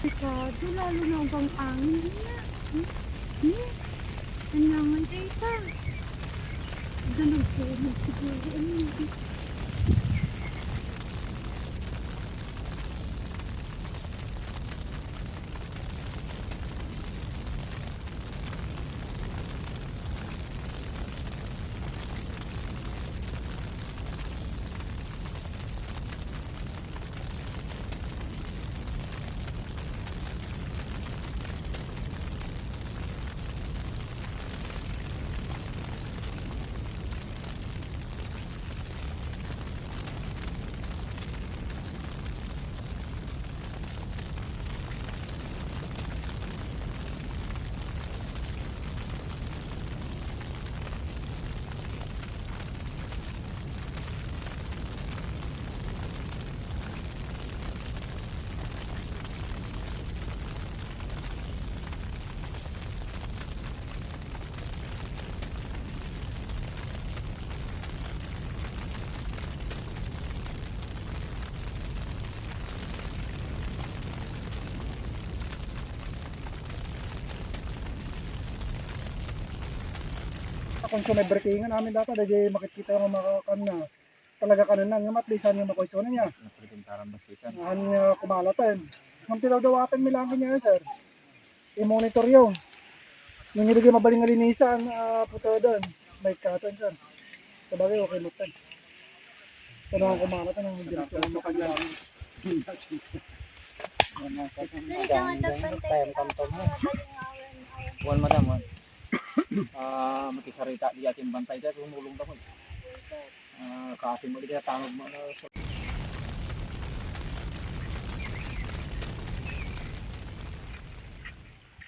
Delikado, lalo na ang angin niya. Kailangan data. Dalag sa siguro. Kung sa may breakingan namin data, dahil makikita yung mga na talaga kanan lang, yung matlisan yung makoy na niya. Ano niya kumalatan. Nung tinawdawakan milangin niya sir, i-monitor yung hindi mabaling nga linisan, puto doon, may katan sir. Sa bagay, okay lutan. Ito naman kumalatan ng direkto ng makagyan. Buwan madam, makisarita di ating bantay dahil tumulong daw. Kasi mo di kaya tanong mo